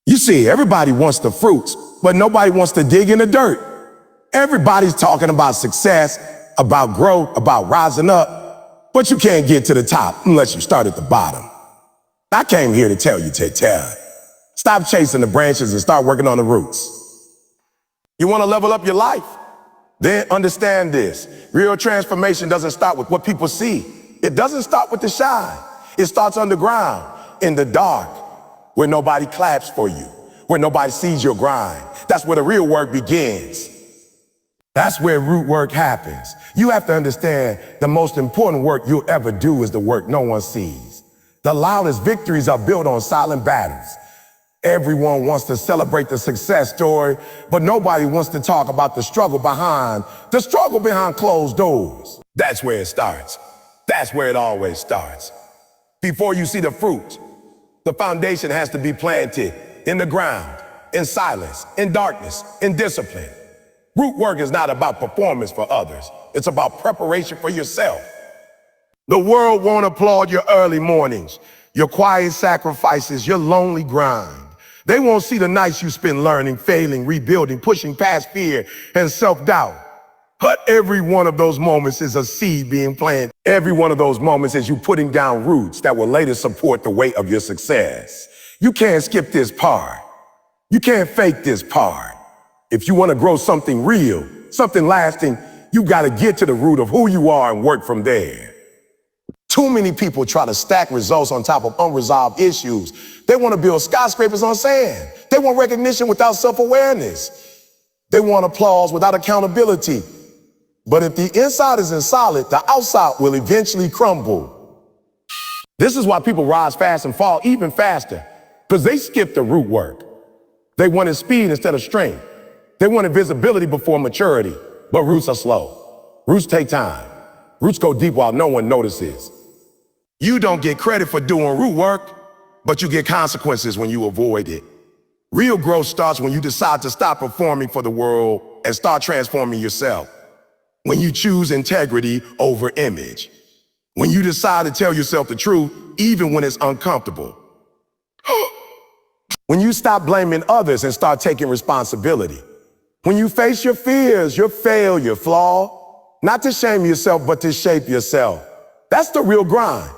You see, everybody wants the fruits, but nobody wants to dig in the dirt. Everybody's talking about success, about growth, about rising up, but you can't get to the top unless you start at the bottom. I came here to tell you, stop chasing the branches and start working on the roots. You want to level up your life? Then understand this. Real transformation doesn't start with what people see. It doesn't start with the shine. It starts underground, in the dark, where nobody claps for you, where nobody sees your grind. That's where the real work begins. That's where root work happens. You have to understand the most important work you'll ever do is the work no one sees. The loudest victories are built on silent battles. Everyone wants to celebrate the success story, but nobody wants to talk about the struggle behind closed doors. That's where it starts. That's where it always starts. Before you see the fruit, the foundation has to be planted in the ground, in silence, in darkness, in discipline. Root work is not about performance for others. It's about preparation for yourself. The world won't applaud your early mornings, your quiet sacrifices, your lonely grind. They won't see the nights you spend learning, failing, rebuilding, pushing past fear and self-doubt. But every one of those moments is a seed being planted. Every one of those moments is you putting down roots that will later support the weight of your success. You can't skip this part. You can't fake this part. If you want to grow something real, something lasting, you got to get to the root of who you are and work from there. Too many people try to stack results on top of unresolved issues. They want to build skyscrapers on sand. They want recognition without self-awareness. They want applause without accountability. But if the inside isn't solid, the outside will eventually crumble. This is why people rise fast and fall even faster, because they skip the root work. They wanted speed instead of strength. They wanted visibility before maturity, but roots are slow. Roots take time. Roots go deep while no one notices. You don't get credit for doing root work, but you get consequences when you avoid it. Real growth starts when you decide to stop performing for the world and start transforming yourself. When you choose integrity over image. When you decide to tell yourself the truth, even when it's uncomfortable. When you stop blaming others and start taking responsibility. When you face your fears, your failure, your flaw, not to shame yourself, but to shape yourself. That's the real grind.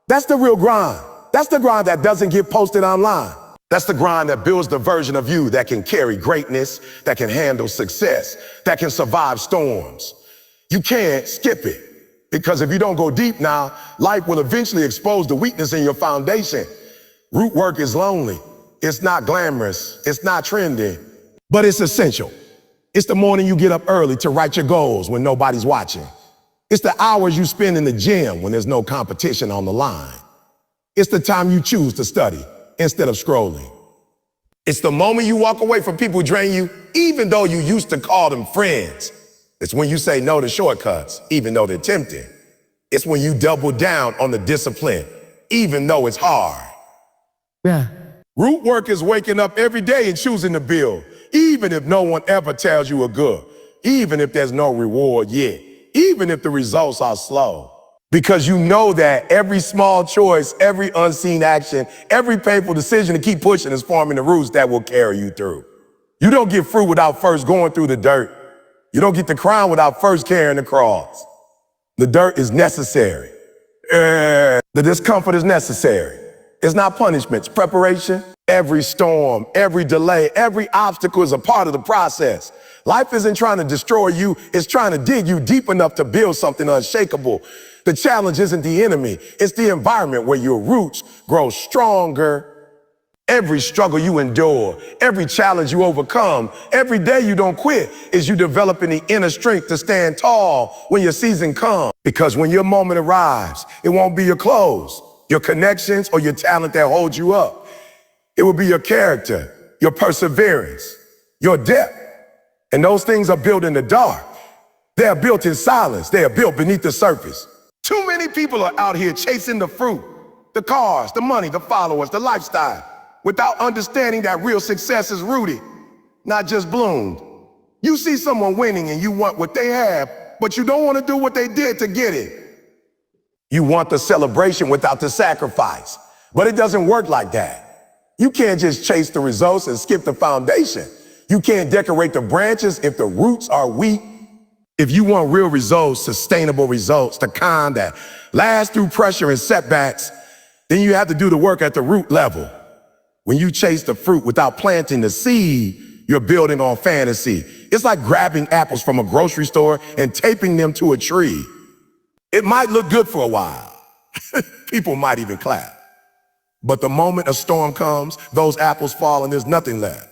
That's the real grind. That's the grind that doesn't get posted online. That's the grind that builds the version of you that can carry greatness, that can handle success, that can survive storms. You can't skip it, because if you don't go deep now, life will eventually expose the weakness in your foundation. Root work is lonely. It's not glamorous. It's not trendy, but it's essential. It's the morning you get up early to write your goals when nobody's watching. It's the hours you spend in the gym when there's no competition on the line. It's the time you choose to study instead of scrolling. It's the moment you walk away from people who drain you, even though you used to call them friends. It's when you say no to shortcuts, even though they're tempting. It's when you double down on the discipline, even though it's hard. Yeah. Root work is waking up every day and choosing to build, even if no one ever tells you a good, even if there's no reward yet, even if the results are slow. Because you know that every small choice, every unseen action, every painful decision to keep pushing is forming the roots that will carry you through. You don't get fruit without first going through the dirt. You don't get the crown without first carrying the cross. The dirt is necessary. The discomfort is necessary. It's not punishment, it's preparation. Every storm, every delay, every obstacle is a part of the process. Life isn't trying to destroy you, it's trying to dig you deep enough to build something unshakable. The challenge isn't the enemy, it's the environment where your roots grow stronger. Every struggle you endure, every challenge you overcome, every day you don't quit is you developing the inner strength to stand tall when your season comes. Because when your moment arrives, it won't be your clothes, your connections, or your talent that holds you up. It will be your character, your perseverance, your depth. And those things are built in the dark. They are built in silence. They are built beneath the surface. Too many people are out here chasing the fruit, the cars, the money, the followers, the lifestyle, without understanding that real success is rooted, not just bloomed. You see someone winning and you want what they have, but you don't want to do what they did to get it. You want the celebration without the sacrifice, but it doesn't work like that. You can't just chase the results and skip the foundation. You can't decorate the branches if the roots are weak. If you want real results, sustainable results, the kind that last through pressure and setbacks, then you have to do the work at the root level. When you chase the fruit without planting the seed, you're building on fantasy. It's like grabbing apples from a grocery store and taping them to a tree. It might look good for a while. People might even clap. But the moment a storm comes, those apples fall and there's nothing left.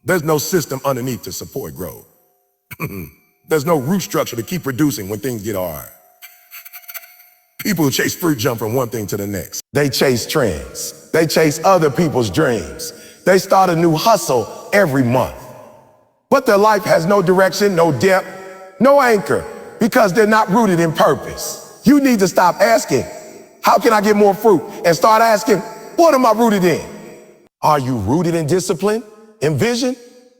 There's no system underneath to support growth. There's no root structure to keep producing when things get hard. People who chase fruit jump from one thing to the next. They chase trends. They chase other people's dreams. They start a new hustle every month. But their life has no direction, no depth, no anchor, because they're not rooted in purpose. You need to stop asking, how can I get more fruit? And start asking, what am I rooted in? Are you rooted in discipline, in vision,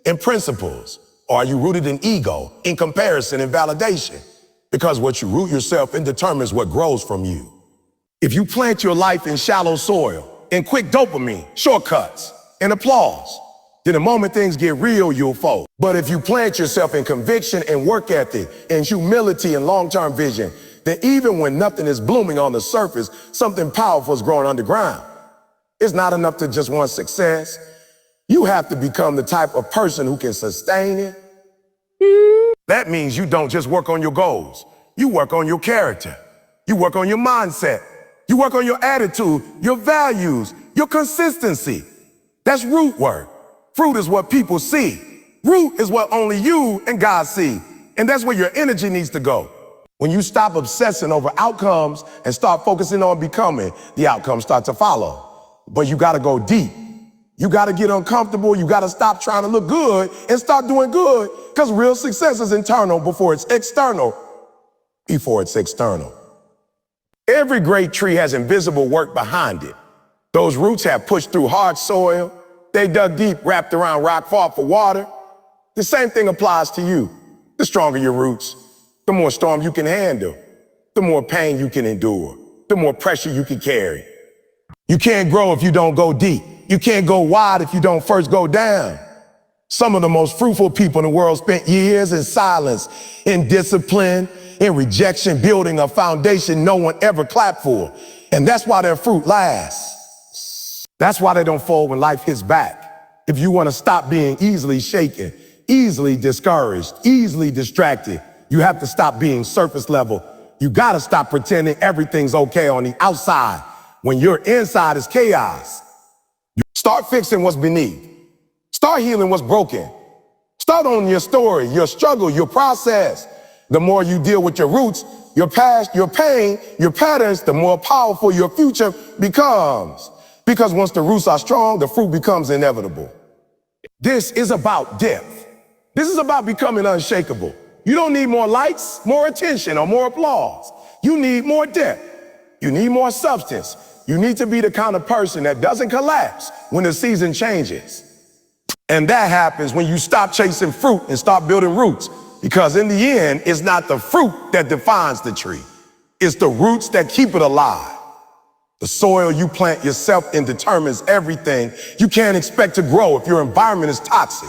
in principles? Or are you rooted in ego, in comparison and validation? Because what you root yourself in determines what grows from you. If you plant your life in shallow soil, in quick dopamine, shortcuts, and applause, then the moment things get real, you'll fold. But if you plant yourself in conviction and work ethic, and humility and long-term vision, then even when nothing is blooming on the surface, something powerful is growing underground. It's not enough to just want success. You have to become the type of person who can sustain it. That means you don't just work on your goals. You work on your character. You work on your mindset. You work on your attitude, your values, your consistency. That's root work. Fruit is what people see. Root is what only you and God see. And that's where your energy needs to go. When you stop obsessing over outcomes and start focusing on becoming, the outcomes start to follow. But you gotta go deep. You gotta get uncomfortable. You gotta stop trying to look good and start doing good, because real success is internal before it's external. Every great tree has invisible work behind it. Those roots have pushed through hard soil. They dug deep, wrapped around rock, fought for water. The same thing applies to you. The stronger your roots, the more storm you can handle, the more pain you can endure, the more pressure you can carry. You can't grow if you don't go deep. You can't go wide if you don't first go down. Some of the most fruitful people in the world spent years in silence, in discipline, in rejection, building a foundation no one ever clapped for. And that's why their fruit lasts. That's why they don't fold when life hits back. If you want to stop being easily shaken, easily discouraged, easily distracted, you have to stop being surface level. You got to stop pretending everything's okay on the outside when your inside is chaos. Start fixing what's beneath. Start healing what's broken. Start owning your story, your struggle, your process. The more you deal with your roots, your past, your pain, your patterns, the more powerful your future becomes. Because once the roots are strong, the fruit becomes inevitable. This is about depth. This is about becoming unshakable. You don't need more likes, more attention, or more applause. You need more depth. You need more substance. You need to be the kind of person that doesn't collapse when the season changes. And that happens when you stop chasing fruit and start building roots. Because in the end, it's not the fruit that defines the tree. It's the roots that keep it alive. The soil you plant yourself in determines everything. You can't expect to grow if your environment is toxic.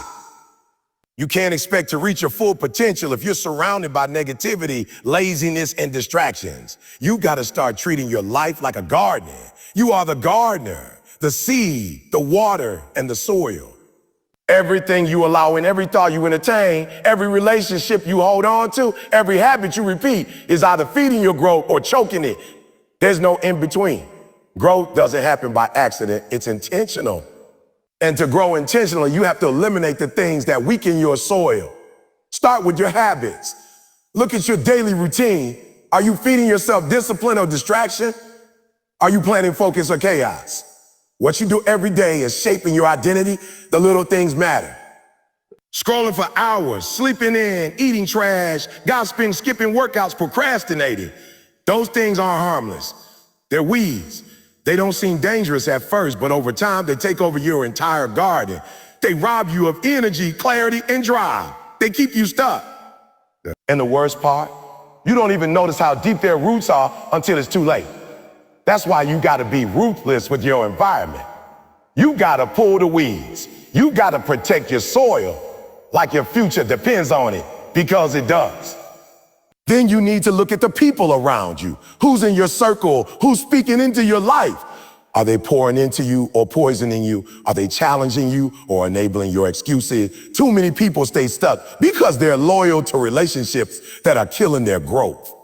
You can't expect to reach your full potential if you're surrounded by negativity, laziness, and distractions. You got to start treating your life like a garden. You are the gardener, the seed, the water, and the soil. Everything you allow in, every thought you entertain, every relationship you hold on to, every habit you repeat is either feeding your growth or choking it. There's no in between. Growth doesn't happen by accident. It's intentional. And to grow intentionally, you have to eliminate the things that weaken your soil. Start with your habits. Look at your daily routine. Are you feeding yourself discipline or distraction? Are you planting focus or chaos? What you do every day is shaping your identity. The little things matter. Scrolling for hours, sleeping in, eating trash, gossiping, skipping workouts, procrastinating. Those things aren't harmless. They're weeds. They don't seem dangerous at first, but over time, they take over your entire garden. They rob you of energy, clarity, and drive. They keep you stuck. And the worst part, you don't even notice how deep their roots are until it's too late. That's why you gotta be ruthless with your environment. You gotta pull the weeds. You gotta protect your soil like your future depends on it, because it does. Then you need to look at the people around you. Who's in your circle? Who's speaking into your life? Are they pouring into you or poisoning you? Are they challenging you or enabling your excuses? Too many people stay stuck because they're loyal to relationships that are killing their growth.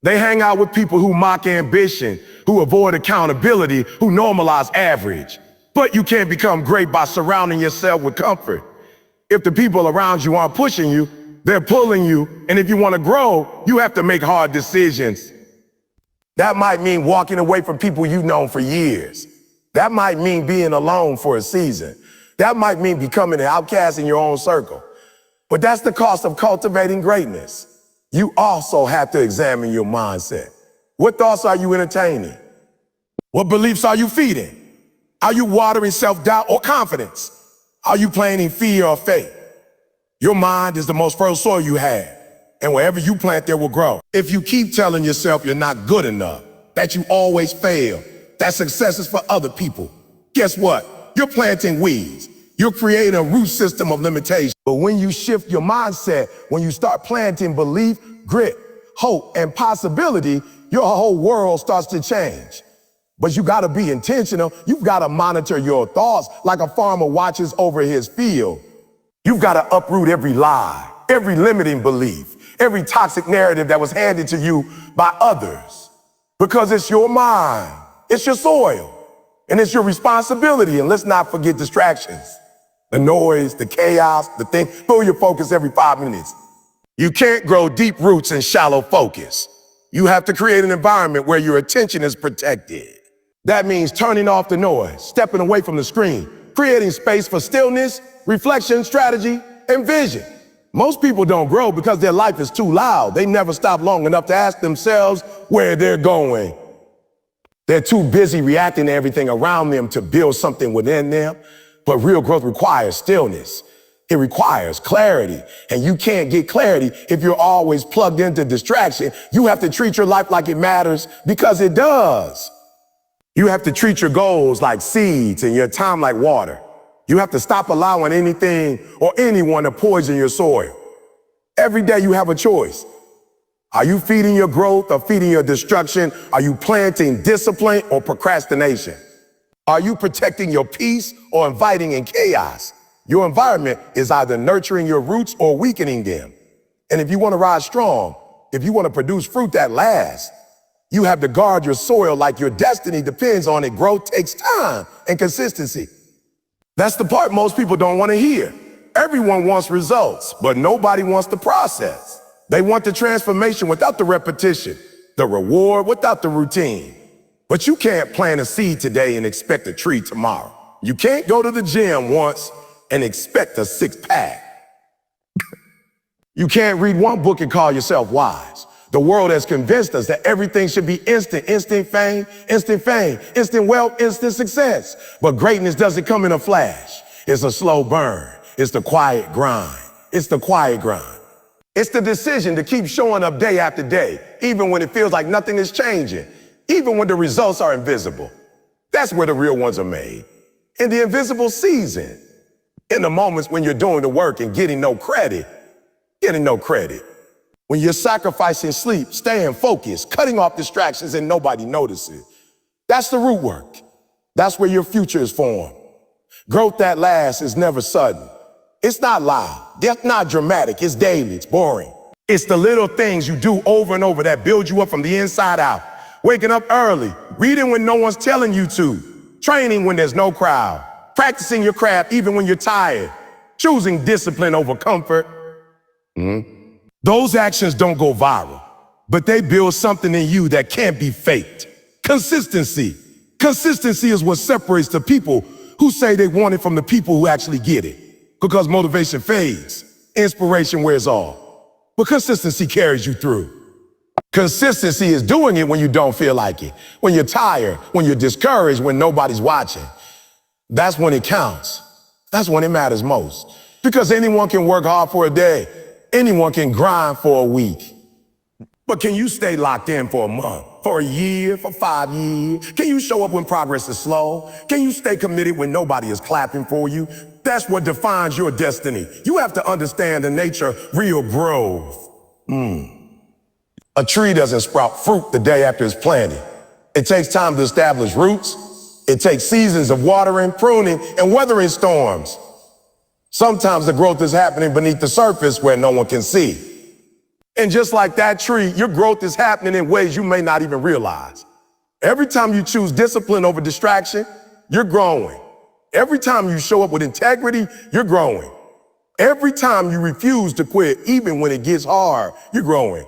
They hang out with people who mock ambition, who avoid accountability, who normalize average. But you can't become great by surrounding yourself with comfort. If the people around you aren't pushing you, they're pulling you. And if you want to grow, you have to make hard decisions. That might mean walking away from people you've known for years. That might mean being alone for a season. That might mean becoming an outcast in your own circle. But that's the cost of cultivating greatness. You also have to examine your mindset. What thoughts are you entertaining? What beliefs are you feeding? Are you watering self-doubt or confidence? Are you planting fear or faith? Your mind is the most fertile soil you have, and wherever you plant, there will grow. If you keep telling yourself you're not good enough, that you always fail, that success is for other people, guess what? You're planting weeds. You're creating a root system of limitation. But when you shift your mindset, when you start planting belief, grit, hope, and possibility, your whole world starts to change. But you gotta be intentional. You've gotta monitor your thoughts like a farmer watches over his field. You've gotta uproot every lie, every limiting belief, every toxic narrative that was handed to you by others. Because it's your mind, it's your soil, and it's your responsibility. And let's not forget distractions. The noise, the chaos, the thing, pull your focus every 5 minutes. You can't grow deep roots in shallow focus. You have to create an environment where your attention is protected. That means turning off the noise, stepping away from the screen, creating space for stillness, reflection, strategy, and vision. Most people don't grow because their life is too loud. They never stop long enough to ask themselves where they're going. They're too busy reacting to everything around them to build something within them. But real growth requires stillness. It requires clarity. And you can't get clarity if you're always plugged into distraction. You have to treat your life like it matters, because it does. You have to treat your goals like seeds and your time like water. You have to stop allowing anything or anyone to poison your soil. Every day you have a choice. Are you feeding your growth or feeding your destruction? Are you planting discipline or procrastination? Are you protecting your peace or inviting in chaos? Your environment is either nurturing your roots or weakening them. And if you want to rise strong, if you want to produce fruit that lasts, you have to guard your soil like your destiny depends on it. Growth takes time and consistency. That's the part most people don't want to hear. Everyone wants results, but nobody wants the process. They want the transformation without the repetition, the reward without the routine. But you can't plant a seed today and expect a tree tomorrow. You can't go to the gym once and expect a six-pack. You can't read one book and call yourself wise. The world has convinced us that everything should be instant fame, instant wealth, instant success. But greatness doesn't come in a flash. It's a slow burn. It's the quiet grind. It's the quiet grind. It's the decision to keep showing up day after day, even when it feels like nothing is changing, even when the results are invisible. That's where the real ones are made. In the invisible season, in the moments when you're doing the work and getting no credit. When you're sacrificing sleep, staying focused, cutting off distractions and nobody notices. That's the root work. That's where your future is formed. Growth that lasts is never sudden. It's not loud. It's not dramatic. It's daily. It's boring. It's the little things you do over and over that build you up from the inside out. Waking up early, reading when no one's telling you to, training when there's no crowd, practicing your craft even when you're tired, choosing discipline over comfort. Those actions don't go viral, but they build something in you that can't be faked. Consistency. Consistency is what separates the people who say they want it from the people who actually get it. Because motivation fades, inspiration wears off, but consistency carries you through. Consistency is doing it when you don't feel like it, when you're tired, when you're discouraged, when nobody's watching. That's when it counts. That's when it matters most. Because anyone can work hard for a day. Anyone can grind for a week. But can you stay locked in for a month, for a year, for 5 years? Can you show up when progress is slow? Can you stay committed when nobody is clapping for you? That's what defines your destiny. You have to understand the nature of real growth. A tree doesn't sprout fruit the day after it's planted. It takes time to establish roots. It takes seasons of watering, pruning, and weathering storms. Sometimes the growth is happening beneath the surface where no one can see. And just like that tree, your growth is happening in ways you may not even realize. Every time you choose discipline over distraction, you're growing. Every time you show up with integrity, you're growing. Every time you refuse to quit, even when it gets hard, you're growing.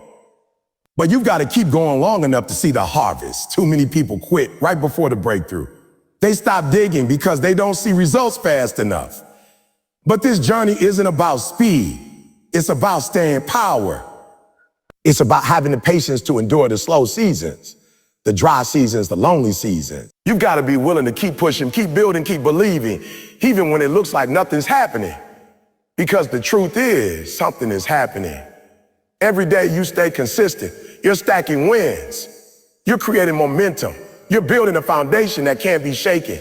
But you've got to keep going long enough to see the harvest. Too many people quit right before the breakthrough. They stop digging because they don't see results fast enough. But this journey isn't about speed. It's about staying power. It's about having the patience to endure the slow seasons, the dry seasons, the lonely seasons. You've got to be willing to keep pushing, keep building, keep believing, even when it looks like nothing's happening. Because the truth is, something is happening. Every day you stay consistent. You're stacking wins. You're creating momentum. You're building a foundation that can't be shaken.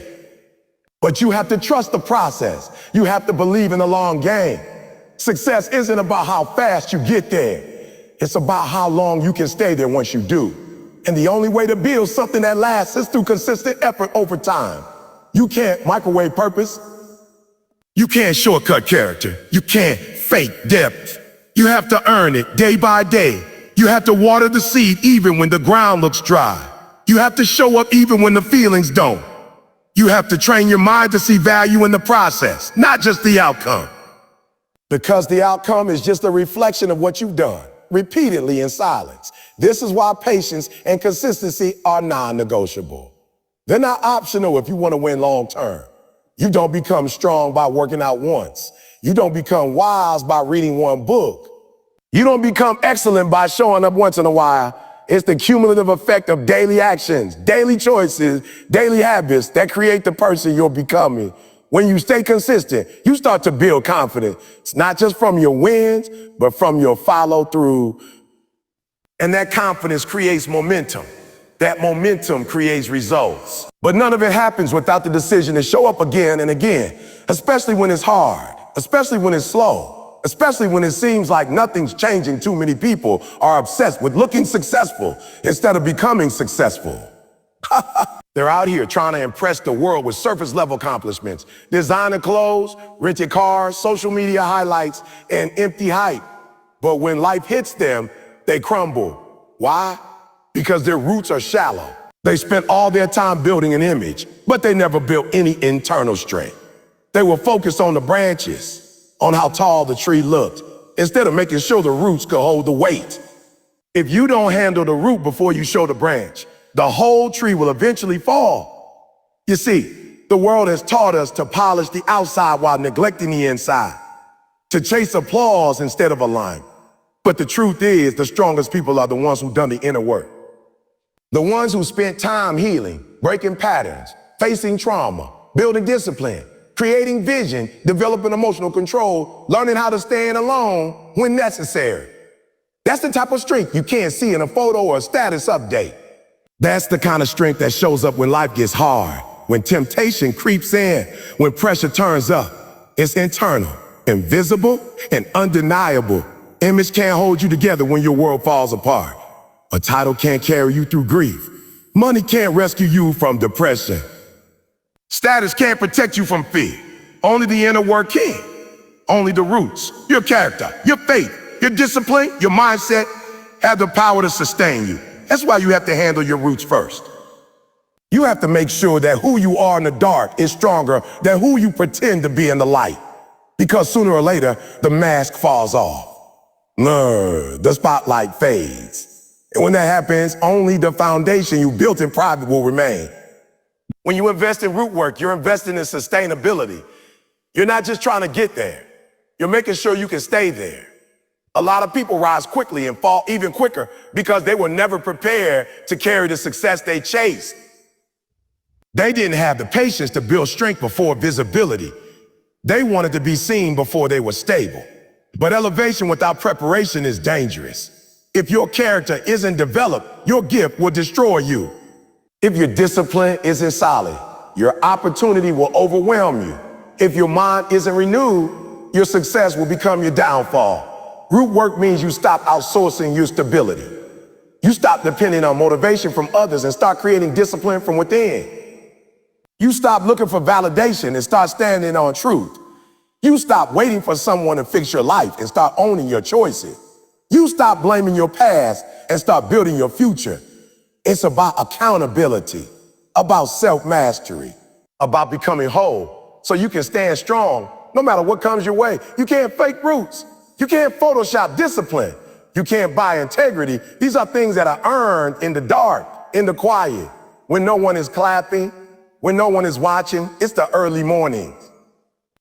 But you have to trust the process. You have to believe in the long game. Success isn't about how fast you get there. It's about how long you can stay there once you do. And the only way to build something that lasts is through consistent effort over time. You can't microwave purpose. You can't shortcut character. You can't fake depth. You have to earn it day by day. You have to water the seed even when the ground looks dry. You have to show up even when the feelings don't. You have to train your mind to see value in the process, not just the outcome. Because the outcome is just a reflection of what you've done, repeatedly in silence. This is why patience and consistency are non-negotiable. They're not optional if you want to win long term. You don't become strong by working out once. You don't become wise by reading one book. You don't become excellent by showing up once in a while. It's the cumulative effect of daily actions, daily choices, daily habits that create the person you're becoming. When you stay consistent, you start to build confidence. It's not just from your wins, but from your follow through. And that confidence creates momentum. That momentum creates results. But none of it happens without the decision to show up again and again, especially when it's hard, especially when it's slow, especially when it seems like nothing's changing. Too many people are obsessed with looking successful instead of becoming successful. They're out here trying to impress the world with surface level accomplishments, designer clothes, rented cars, social media highlights, and empty hype. But when life hits them, they crumble. Why? Because their roots are shallow. They spent all their time building an image, but they never built any internal strength. They were focused on the branches, on how tall the tree looked, instead of making sure the roots could hold the weight. If you don't handle the root before you show the branch, the whole tree will eventually fall. You see, the world has taught us to polish the outside while neglecting the inside, to chase applause instead of alignment. But the truth is, the strongest people are the ones who've done the inner work. The ones who spent time healing, breaking patterns, facing trauma, building discipline, creating vision, developing emotional control, learning how to stand alone when necessary. That's the type of strength you can't see in a photo or a status update. That's the kind of strength that shows up when life gets hard, when temptation creeps in, when pressure turns up. It's internal, invisible, and undeniable. Image can't hold you together when your world falls apart. A title can't carry you through grief. Money can't rescue you from depression. Status can't protect you from fear. Only the inner work can. Only the roots, your character, your faith, your discipline, your mindset have the power to sustain you. That's why you have to handle your roots first. You have to make sure that who you are in the dark is stronger than who you pretend to be in the light. Because sooner or later, the mask falls off. The spotlight fades. And when that happens, only the foundation you built in private will remain. When you invest in root work, you're investing in sustainability. You're not just trying to get there. You're making sure you can stay there. A lot of people rise quickly and fall even quicker because they were never prepared to carry the success they chased. They didn't have the patience to build strength before visibility. They wanted to be seen before they were stable. But elevation without preparation is dangerous. If your character isn't developed, your gift will destroy you. If your discipline isn't solid, your opportunity will overwhelm you. If your mind isn't renewed, your success will become your downfall. Group work means you stop outsourcing your stability. You stop depending on motivation from others and start creating discipline from within. You stop looking for validation and start standing on truth. You stop waiting for someone to fix your life and start owning your choices. You stop blaming your past and start building your future. It's about accountability, about self-mastery, about becoming whole so you can stand strong no matter what comes your way. You can't fake roots. You can't Photoshop discipline. You can't buy integrity. These are things that are earned in the dark, in the quiet, when no one is clapping, when no one is watching. It's the early mornings,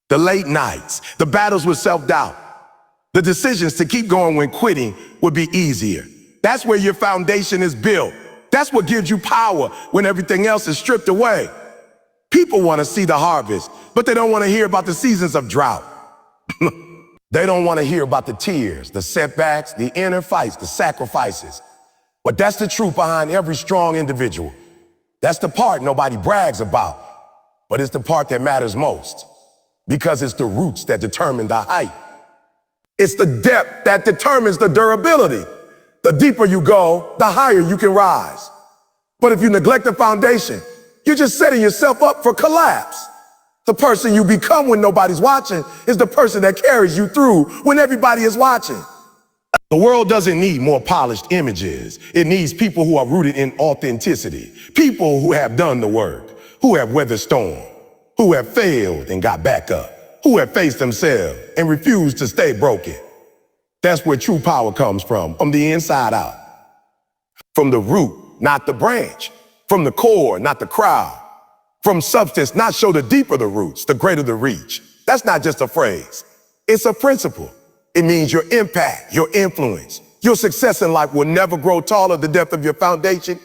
the late nights, the battles with self-doubt, the decisions to keep going when quitting would be easier. That's where your foundation is built. That's what gives you power when everything else is stripped away. People want to see the harvest, but they don't want to hear about the seasons of drought. They don't want to hear about the tears, the setbacks, the inner fights, the sacrifices. But that's the truth behind every strong individual. That's the part nobody brags about, but it's the part that matters most because it's the roots that determine the height. It's the depth that determines the durability. The deeper you go, the higher you can rise. But if you neglect the foundation, you're just setting yourself up for collapse. The person you become when nobody's watching is the person that carries you through when everybody is watching. The world doesn't need more polished images. It needs people who are rooted in authenticity. People who have done the work, who have weathered storm, who have failed and got back up, who have faced themselves and refused to stay broken. That's where true power comes from the inside out. From the root, not the branch. From the core, not the crowd. From substance, not show the deeper the roots, the greater the reach. That's not just a phrase. It's a principle. It means your impact, your influence, your success in life will never grow taller the depth of your foundation.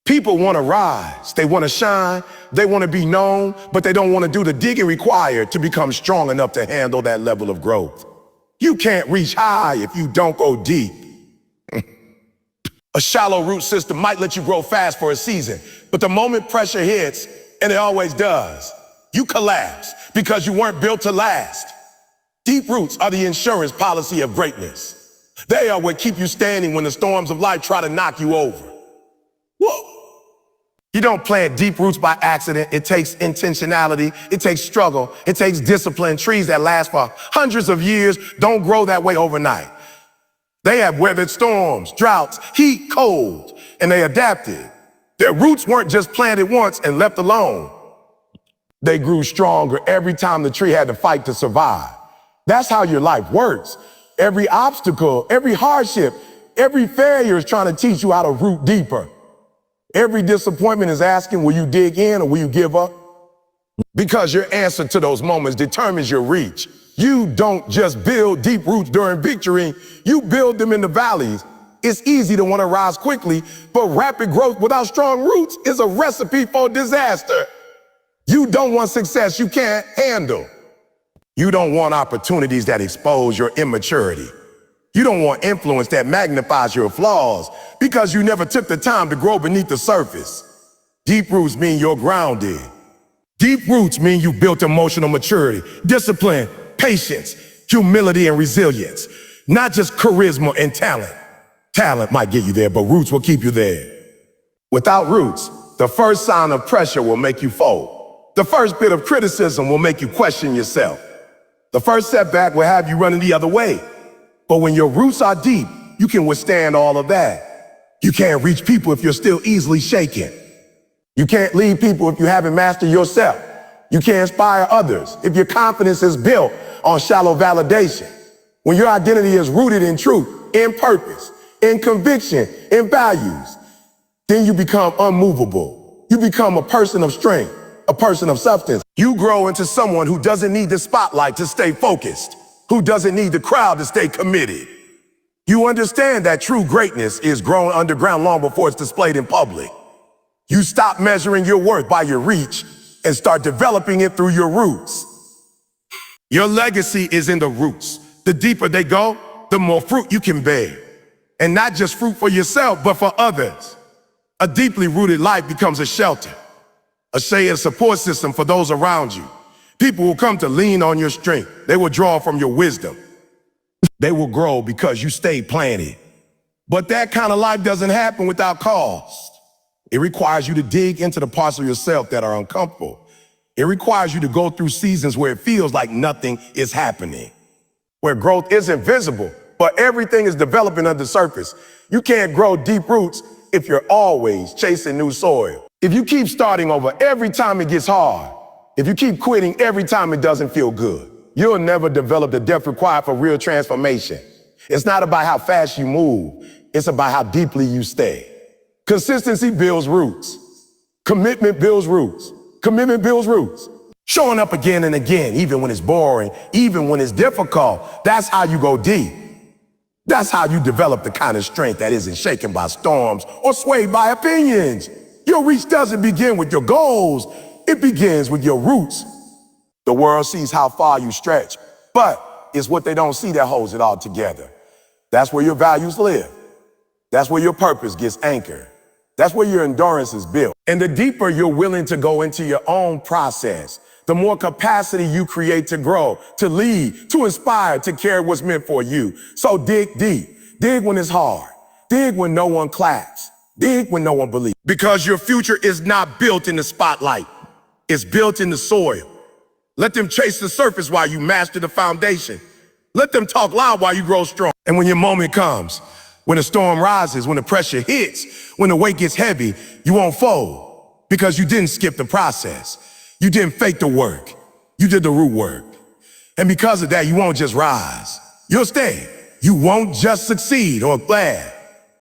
People want to rise, they want to shine, they want to be known, but they don't want to do the digging required to become strong enough to handle that level of growth. You can't reach high if you don't go deep. A shallow root system might let you grow fast for a season, but the moment pressure hits, and it always does, you collapse because you weren't built to last. Deep roots are the insurance policy of greatness. They are what keep you standing when the storms of life try to knock you over. Whoa. You don't plant deep roots by accident. It takes intentionality. It takes struggle. It takes discipline. Trees that last for hundreds of years don't grow that way overnight. They have weathered storms, droughts, heat, cold, and they adapted. Their roots weren't just planted once and left alone. They grew stronger every time the tree had to fight to survive. That's how your life works. Every obstacle, every hardship, every failure is trying to teach you how to root deeper. Every disappointment is asking, will you dig in or will you give up? Because your answer to those moments determines your reach. You don't just build deep roots during victory, you build them in the valleys. It's easy to want to rise quickly, but rapid growth without strong roots is a recipe for disaster. You don't want success you can't handle. You don't want opportunities that expose your immaturity. You don't want influence that magnifies your flaws because you never took the time to grow beneath the surface. Deep roots mean you're grounded. Deep roots mean you built emotional maturity, discipline, patience, humility, and resilience. Not just charisma and talent. Talent might get you there, but roots will keep you there. Without roots, the first sign of pressure will make you fold. The first bit of criticism will make you question yourself. The first setback will have you running the other way. But when your roots are deep, you can withstand all of that. You can't reach people if you're still easily shaken. You can't lead people if you haven't mastered yourself. You can't inspire others if your confidence is built on shallow validation. When your identity is rooted in truth, in purpose, in conviction, in values, then you become unmovable. You become a person of strength, a person of substance. You grow into someone who doesn't need the spotlight to stay focused, who doesn't need the crowd to stay committed. You understand that true greatness is grown underground long before it's displayed in public. You stop measuring your worth by your reach and start developing it through your roots. Your legacy is in the roots. The deeper they go, the more fruit you can bear. And not just fruit for yourself, but for others. A deeply rooted life becomes a shelter, a shade and support system for those around you. People will come to lean on your strength. They will draw from your wisdom. They will grow because you stayed planted. But that kind of life doesn't happen without cost. It requires you to dig into the parts of yourself that are uncomfortable. It requires you to go through seasons where it feels like nothing is happening, where growth isn't visible, but everything is developing under the surface. You can't grow deep roots if you're always chasing new soil. If you keep starting over every time it gets hard, if you keep quitting every time it doesn't feel good, you'll never develop the depth required for real transformation. It's not about how fast you move. It's about how deeply you stay. Consistency builds roots. Commitment builds roots. Commitment builds roots. Showing up again and again, even when it's boring, even when it's difficult, that's how you go deep. That's how you develop the kind of strength that isn't shaken by storms or swayed by opinions. Your reach doesn't begin with your goals. It begins with your roots. The world sees how far you stretch, but it's what they don't see that holds it all together. That's where your values live. That's where your purpose gets anchored. That's where your endurance is built. And the deeper you're willing to go into your own process, the more capacity you create to grow, to lead, to inspire, to carry what's meant for you. So dig deep. Dig when it's hard. Dig when no one claps. Dig when no one believes. Because your future is not built in the spotlight. It's built in the soil. Let them chase the surface while you master the foundation. Let them talk loud while you grow strong. And when your moment comes, when the storm rises, when the pressure hits, when the weight gets heavy, you won't fold because you didn't skip the process. You didn't fake the work. You did the root work. And because of that, you won't just rise. You'll stay. You won't just succeed or glad.